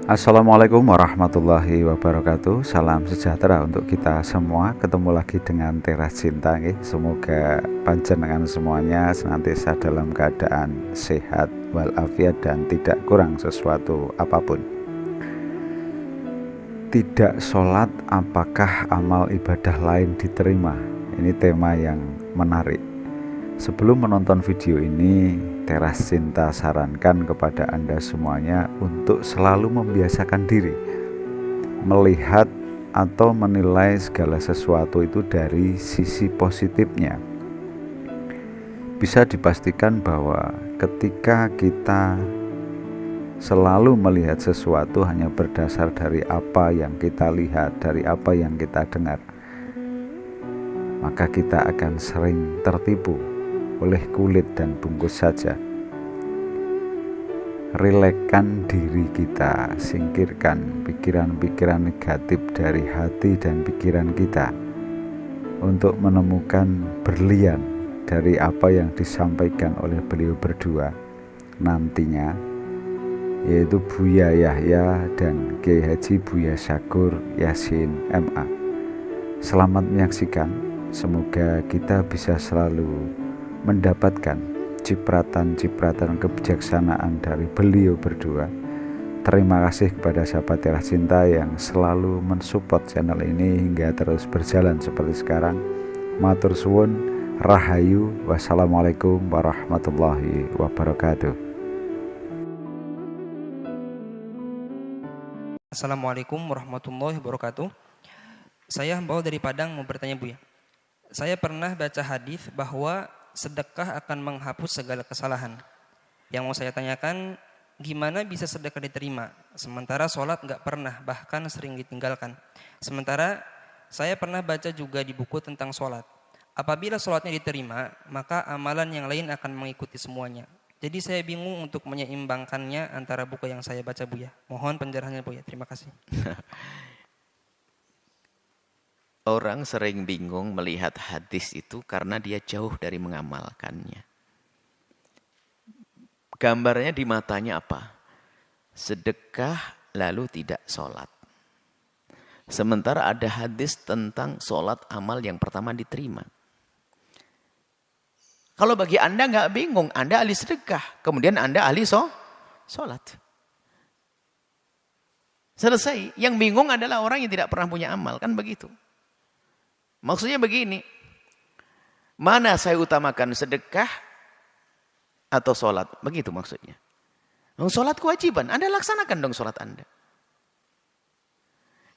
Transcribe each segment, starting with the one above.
Assalamualaikum warahmatullahi wabarakatuh. Salam sejahtera untuk kita semua. Ketemu lagi dengan Teras Cinta nggih. Semoga panjenengan semuanya senantiasa dalam keadaan sehat walafiat dan tidak kurang sesuatu apapun. Tidak sholat, apakah amal ibadah lain diterima? Ini tema yang menarik. Sebelum menonton video ini, Teras Cinta sarankan kepada Anda semuanya untuk selalu membiasakan diri melihat atau menilai segala sesuatu itu dari sisi positifnya. Bisa dipastikan bahwa ketika kita selalu melihat sesuatu hanya berdasar dari apa yang kita lihat, dari apa yang kita dengar, maka kita akan sering tertipu oleh kulit dan bungkus saja. Rilekkan diri kita, singkirkan pikiran-pikiran negatif dari hati dan pikiran kita untuk menemukan berlian dari apa yang disampaikan oleh beliau berdua nantinya, yaitu Buya Yahya dan Kiai Haji Buya Syakur Yasin MA. Selamat menyaksikan, semoga kita bisa selalu mendapatkan cipratan-cipratan kebijaksanaan dari beliau berdua. Terima kasih kepada sahabat Teras Cinta yang selalu mensupport channel ini hingga terus berjalan seperti sekarang. Matur suwun, rahayu, wassalamualaikum warahmatullahi wabarakatuh. Assalamualaikum warahmatullahi wabarakatuh. Saya hamba dari Padang mau bertanya Buya. Saya pernah baca hadis bahwa sedekah akan menghapus segala kesalahan. Yang mau saya tanyakan, gimana bisa sedekah diterima? Sementara sholat nggak pernah, bahkan sering ditinggalkan. Sementara saya pernah baca juga di buku tentang sholat. Apabila sholatnya diterima, maka amalan yang lain akan mengikuti semuanya. Jadi saya bingung untuk menyeimbangkannya antara buku yang saya baca Buya. Mohon penjelasannya Buya. Terima kasih. Orang sering bingung melihat hadis itu karena dia jauh dari mengamalkannya. Gambarnya di matanya apa? Sedekah lalu tidak sholat. Sementara ada hadis tentang sholat amal yang pertama diterima. Kalau bagi Anda nggak bingung, Anda ahli sedekah, kemudian Anda ahli sholat. Selesai. Yang bingung adalah orang yang tidak pernah punya amal, kan begitu. Maksudnya begini, mana saya utamakan sedekah atau sholat? Begitu maksudnya. Sholat kewajiban, Anda laksanakan dong sholat Anda.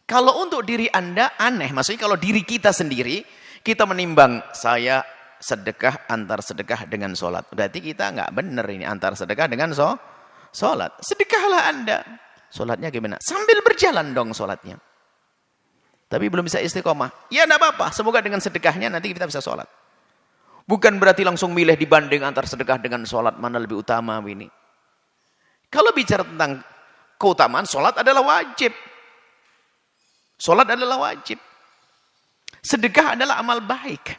Kalau untuk diri Anda aneh, maksudnya kalau diri kita sendiri, kita menimbang saya sedekah antar sedekah dengan sholat. Berarti kita nggak benar ini antar sedekah dengan sholat. Sedekahlah Anda. Sholatnya gimana? Sambil berjalan dong sholatnya. Tapi belum bisa istiqomah. Ya enggak apa-apa, semoga dengan sedekahnya nanti kita bisa sholat. Bukan berarti langsung milih dibanding antar sedekah dengan sholat, mana lebih utama ini. Kalau bicara tentang keutamaan, sholat adalah wajib. Sholat adalah wajib. Sedekah adalah amal baik.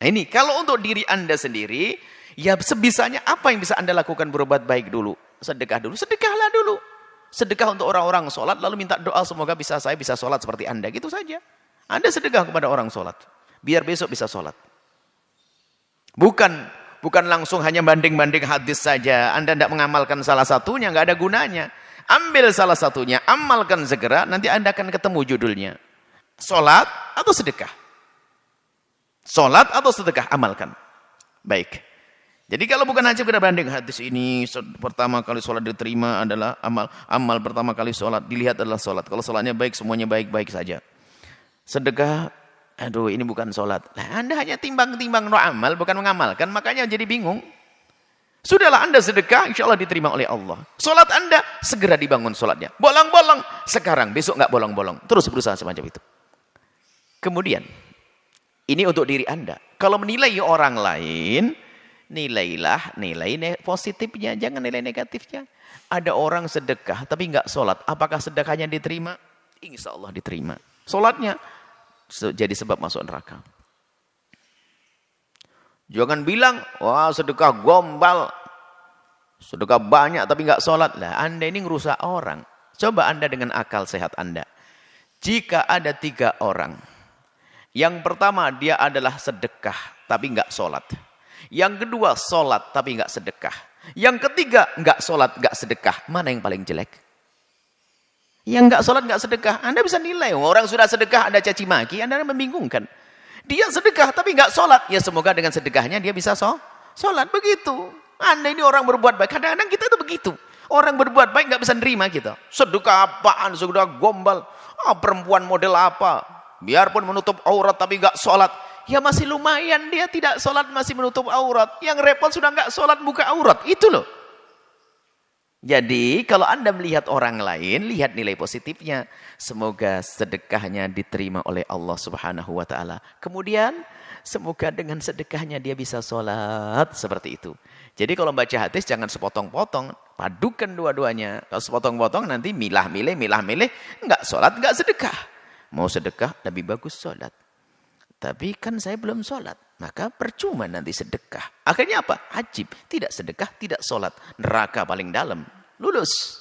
Nah ini, kalau untuk diri Anda sendiri, ya sebisanya apa yang bisa Anda lakukan berbuat baik dulu? Sedekah dulu, sedekahlah dulu. Sedekah untuk orang-orang sholat, lalu minta doa semoga saya bisa sholat seperti Anda. Gitu saja. Anda sedekah kepada orang sholat. Biar besok bisa sholat. Bukan langsung hanya banding-banding hadis saja. Anda tidak mengamalkan salah satunya, nggak ada gunanya. Ambil salah satunya, amalkan segera, nanti Anda akan ketemu judulnya. Sholat atau sedekah? Sholat atau sedekah, amalkan. Baik. Jadi kalau bukan hanya sekedar banding hadis ini, pertama kali sholat diterima adalah amal pertama kali sholat, dilihat adalah sholat. Kalau sholatnya baik, semuanya baik-baik saja. Sedekah, aduh ini bukan sholat. Nah, Anda hanya timbang-timbang no amal, bukan mengamalkan, makanya jadi bingung. Sudahlah Anda sedekah, insya Allah diterima oleh Allah. Sholat Anda, segera dibangun sholatnya. Bolong-bolong, sekarang, besok nggak bolong-bolong. Terus berusaha semacam itu. Kemudian, ini untuk diri Anda. Kalau menilai orang lain, nilailah nilai positifnya, jangan nilai negatifnya. Ada orang sedekah tapi nggak sholat, apakah sedekahnya diterima? Insya Allah diterima. Sholatnya jadi sebab masuk neraka. Jangan bilang, wah sedekah gombal. sedekah banyak tapi nggak sholat. Lah, Anda ini ngerusak orang. Coba Anda dengan akal sehat Anda. Jika ada 3 orang. Yang pertama dia adalah sedekah tapi nggak sholat. Yang kedua sholat tapi nggak sedekah. Yang ketiga nggak sholat nggak sedekah. Mana yang paling jelek? Yang nggak sholat nggak sedekah. Anda bisa nilai. Orang sudah sedekah Anda caci maki. Anda membingungkan. Dia sedekah tapi nggak sholat. Ya semoga dengan sedekahnya dia bisa sholat. Begitu. Anda ini orang berbuat baik. Kadang-kadang kita itu begitu. Orang berbuat baik nggak bisa nerima kita. Sedekah apaan? Sedekah gombal. Perempuan model apa? Biarpun menutup aurat tapi nggak sholat. Ya masih lumayan dia tidak sholat masih menutup aurat. Yang repot sudah nggak sholat buka aurat. Itu loh. Jadi kalau Anda melihat orang lain, lihat nilai positifnya. Semoga sedekahnya diterima oleh Allah Subhanahu wa Ta'ala. Kemudian semoga dengan sedekahnya dia bisa sholat seperti itu. Jadi kalau baca hadis jangan sepotong-potong, padukan dua-duanya. Kalau sepotong-potong nanti milah-milih, enggak sholat, enggak sedekah. Mau sedekah lebih bagus sholat. Tapi kan saya belum sholat, maka percuma nanti sedekah. Akhirnya apa? Ajib, tidak sedekah, tidak sholat. Neraka paling dalam, lulus.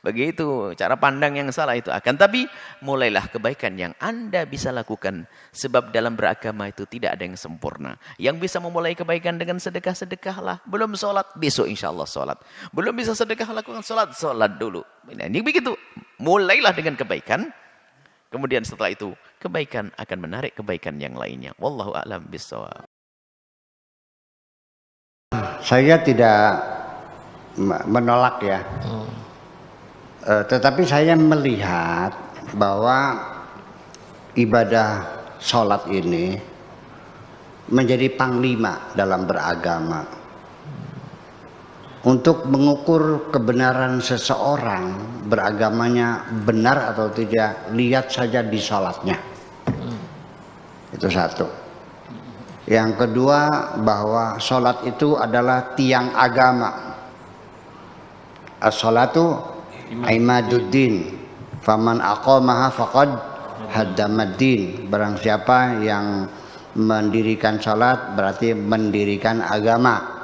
Begitu cara pandang yang salah itu akan. Tapi mulailah kebaikan yang Anda bisa lakukan. Sebab dalam beragama itu tidak ada yang sempurna. Yang bisa memulai kebaikan dengan sedekah-sedekahlah. Belum sholat, besok insya Allah sholat. Belum bisa sedekah, lakukan sholat dulu. Ini begitu. Mulailah dengan kebaikan. Kemudian setelah itu kebaikan akan menarik kebaikan yang lainnya. Wallahu a'lam bishawab. Saya tidak menolak ya. Tetapi saya melihat bahwa ibadah sholat ini menjadi panglima dalam beragama. Untuk mengukur kebenaran seseorang beragamanya benar atau tidak, lihat saja di sholatnya. Itu satu. Yang kedua, bahwa sholat itu adalah tiang agama. As-sholatu imaduddin, faman aqamaha faqad haddamaddin. Barang siapa yang mendirikan salat berarti mendirikan agama.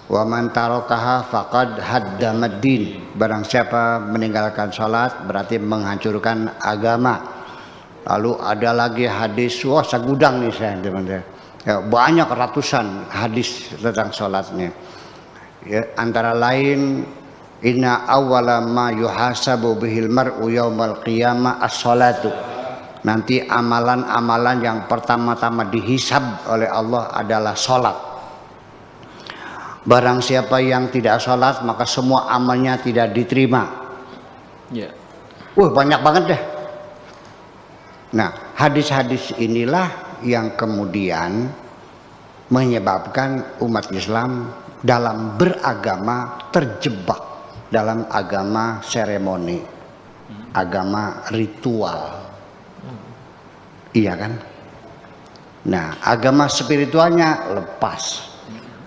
Wa man tarakaha faqad haddamaddin. Barang siapa meninggalkan salat berarti menghancurkan agama. Lalu ada lagi hadis, wah segudang nih saya teman-teman. Ya, banyak ratusan hadis tentang salatnya. Ya, antara lain inna awwala ma yuhasabu bihil mar'u yaumal qiyamah as-salatu. Nanti amalan-amalan yang pertama-tama dihisab oleh Allah adalah salat. Barang siapa yang tidak salat maka semua amalnya tidak diterima. Ya. Banyak banget deh. Nah, hadis-hadis inilah yang kemudian menyebabkan umat Islam dalam beragama terjebak dalam agama seremoni, agama ritual. Iya kan? Nah, agama spiritualnya lepas,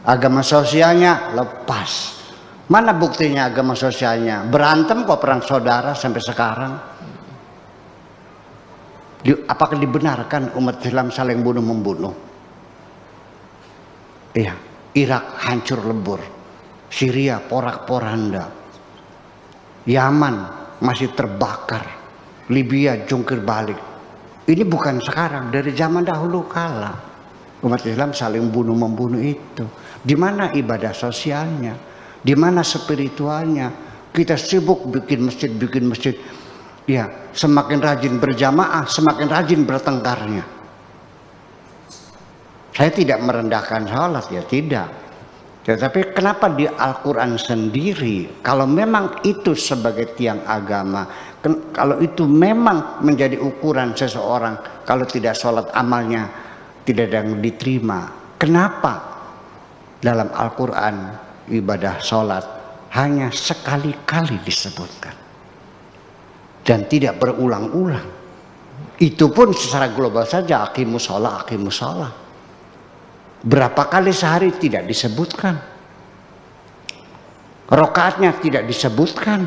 agama sosialnya lepas. Mana buktinya agama sosialnya? Berantem kok perang saudara sampai sekarang. Apakah dibenarkan umat Islam saling bunuh-membunuh? Iya, Irak hancur lebur, Syria porak-poranda, Yaman masih terbakar, Libya jungkir balik. Ini bukan sekarang, dari zaman dahulu kala umat Islam saling bunuh-membunuh itu. Di mana ibadah sosialnya? Di mana spiritualnya? Kita sibuk bikin masjid. Ya, semakin rajin berjamaah, semakin rajin bertengkarnya. Saya tidak merendahkan sholat, ya tidak. Tetapi kenapa di Al-Quran sendiri, kalau memang itu sebagai tiang agama, kalau itu memang menjadi ukuran seseorang, kalau tidak sholat amalnya tidak ada yang diterima. Kenapa dalam Al-Quran ibadah sholat hanya sekali-kali disebutkan dan tidak berulang-ulang? Itu pun secara global saja, aqimus sholat. Berapa kali sehari tidak disebutkan, rakaatnya tidak disebutkan,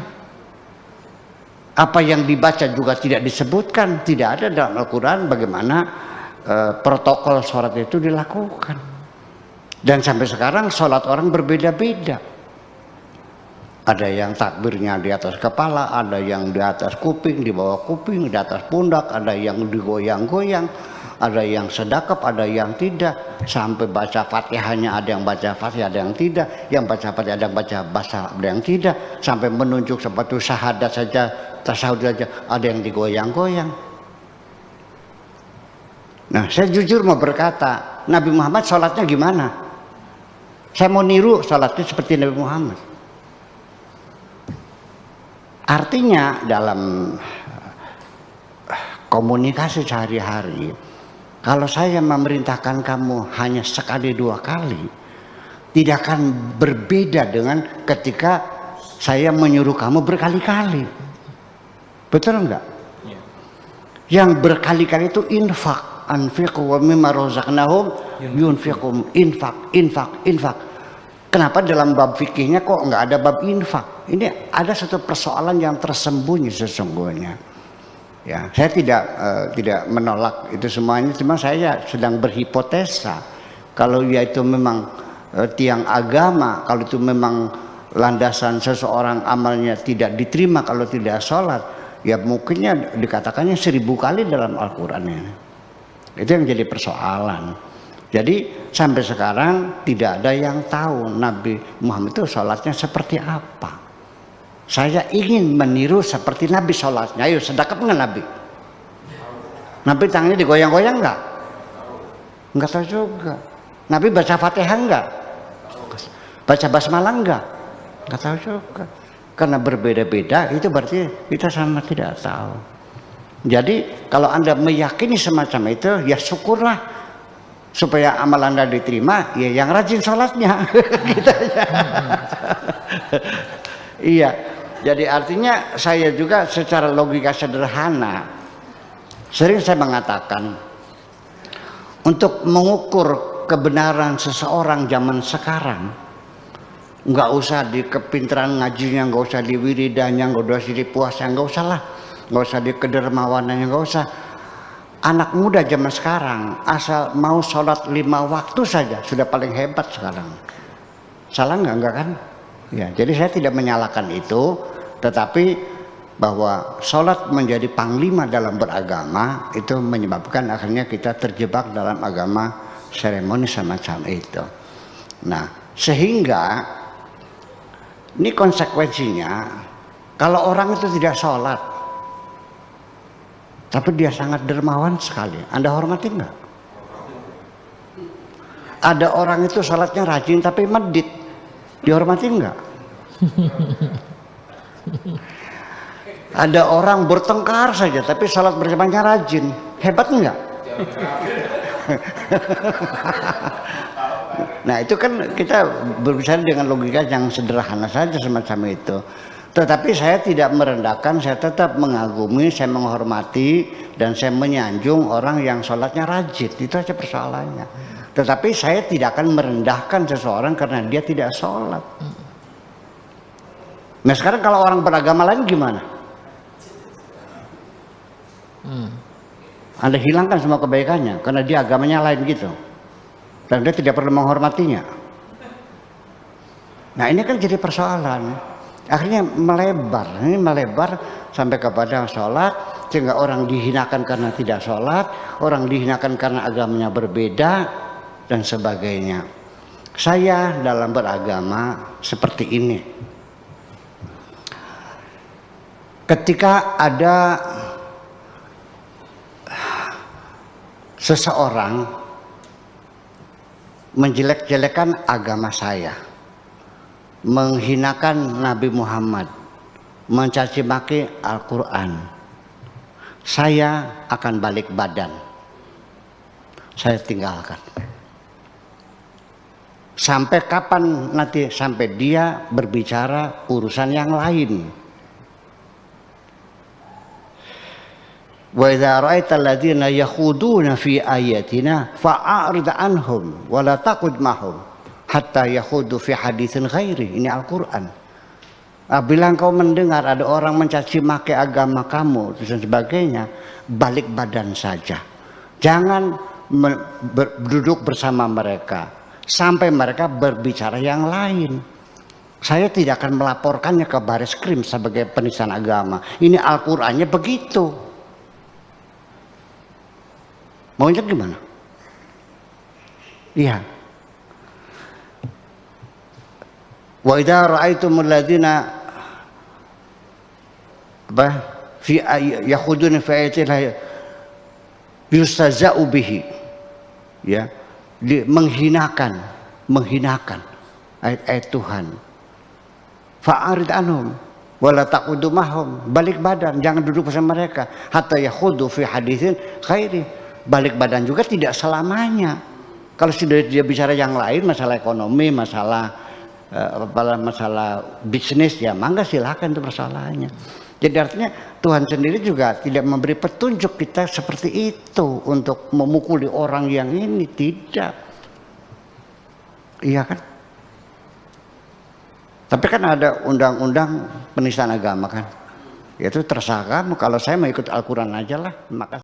apa yang dibaca juga tidak disebutkan. Tidak ada dalam Al-Quran bagaimana protokol sholat itu dilakukan. Dan sampai sekarang sholat orang berbeda-beda. Ada yang takbirnya di atas kepala, ada yang di atas kuping, di bawah kuping, di atas pundak, ada yang digoyang-goyang, ada yang sedekap, ada yang tidak. Sampai baca Fatihahnya ada yang baca Fatihah, ada yang tidak. Yang baca Fatihah ada yang baca bahasa, ada yang tidak. Sampai menunjuk sepatu syahadat saja, tasawuf saja, ada yang digoyang-goyang. Nah, saya jujur mau berkata, Nabi Muhammad sholatnya gimana? Saya mau niru sholatnya seperti Nabi Muhammad. Artinya dalam komunikasi sehari-hari, kalau saya memerintahkan kamu hanya sekali dua kali, tidak akan berbeda dengan ketika saya menyuruh kamu berkali-kali. Betul enggak? Yang berkali-kali itu infak, anfiqu wa mimma razaqnahum yunfiqum, infak. Kenapa dalam bab fikihnya kok nggak ada bab infak? Ini ada satu persoalan yang tersembunyi sesungguhnya. Ya, saya tidak menolak itu semuanya, cuma saya sedang berhipotesa. Kalau dia itu memang tiang agama, kalau itu memang landasan seseorang amalnya tidak diterima kalau tidak sholat, ya mungkinnya dikatakannya 1000 kali dalam Al-Quran ini. Itu yang jadi persoalan. Jadi sampai sekarang tidak ada yang tahu Nabi Muhammad itu sholatnya seperti apa. Saya ingin meniru seperti Nabi sholatnya. Ayo, sedekap nggak Nabi? Nabi tangannya digoyang-goyang nggak? Nggak tahu juga. Nabi baca Fatihah nggak? Baca basmalah nggak? Nggak tahu juga. Karena berbeda-beda itu berarti kita sama tidak tahu. Jadi kalau Anda meyakini semacam itu, ya syukurlah. Supaya amal Anda diterima, ya yang rajin sholatnya. Gitu aja. Iya. Jadi artinya saya juga secara logika sederhana, sering saya mengatakan, untuk mengukur kebenaran seseorang zaman sekarang, nggak usah di kepintaran ngajinya, nggak usah di wiridanya, nggak usah di puasa, nggak usah lah, nggak usah di kedermawanannya, nggak usah. Anak muda zaman sekarang asal mau sholat 5 waktu saja sudah paling hebat sekarang. Salah nggak kan? Ya, jadi saya tidak menyalahkan itu, tetapi bahwa sholat menjadi panglima dalam beragama itu menyebabkan akhirnya kita terjebak dalam agama seremoni semacam itu. Nah, sehingga ini konsekuensinya kalau orang itu tidak sholat tapi dia sangat dermawan sekali, Anda hormati enggak? Ada orang itu sholatnya rajin tapi medit, dihormati enggak? Ada orang bertengkar saja tapi sholat berjamaahnya rajin, hebat enggak? Nah itu kan kita berbicara dengan logika yang sederhana saja semacam itu. Tetapi saya tidak merendahkan, saya tetap mengagumi, saya menghormati, dan saya menyanjung orang yang sholatnya rajin. Itu aja persoalannya. Tetapi saya tidak akan merendahkan seseorang karena dia tidak sholat. Nah sekarang kalau orang beragama lain gimana? Anda hilangkan semua kebaikannya karena dia agamanya lain gitu. Dan dia tidak perlu menghormatinya. Nah ini kan jadi persoalan. Akhirnya melebar sampai kepada sholat, sehingga orang dihinakan karena tidak sholat, orang dihinakan karena agamanya berbeda, dan sebagainya. Saya dalam beragama seperti ini. Ketika ada seseorang menjelek-jelekan agama saya, menghinakan Nabi Muhammad, mencaci maki Al-Quran, saya akan balik badan, saya tinggalkan. Sampai kapan nanti? Sampai dia berbicara urusan yang lain. Wa idza ra'aita alladziina yakhuduna fi ayatina fa'arid anhum wa la taqud mahum hatta yakhudu fi haditsin ghairi. Ini Al-Quran. Bila engkau mendengar ada orang mencaci maki agama kamu dan sebagainya, balik badan saja. Jangan duduk bersama mereka sampai mereka berbicara yang lain. Saya tidak akan melaporkannya ke Baris Krim sebagai penistaan agama. Ini Al-Qur'annya begitu. Maunya gimana? Iya. Wa idza ra'aitumul ladzina fi yakhuduna fi ayatillah yustaza'u bihi, ya, menghinakan ayat-ayat Tuhan. Fa'arid anhum wala taqudu mahum, balik badan, jangan duduk bersama mereka, hatta yakhudu fi haditsin khairi. Balik badan juga tidak selamanya. Kalau sudah dia bicara yang lain, masalah ekonomi, masalah bisnis, ya mangga silakan itu masalahnya. Jadi artinya Tuhan sendiri juga tidak memberi petunjuk kita seperti itu untuk memukuli orang yang ini, tidak. Iya kan? Tapi kan ada undang-undang penistaan agama kan. Itu terserah kamu, kalau saya mau ikut Al-Quran aja lah. Maka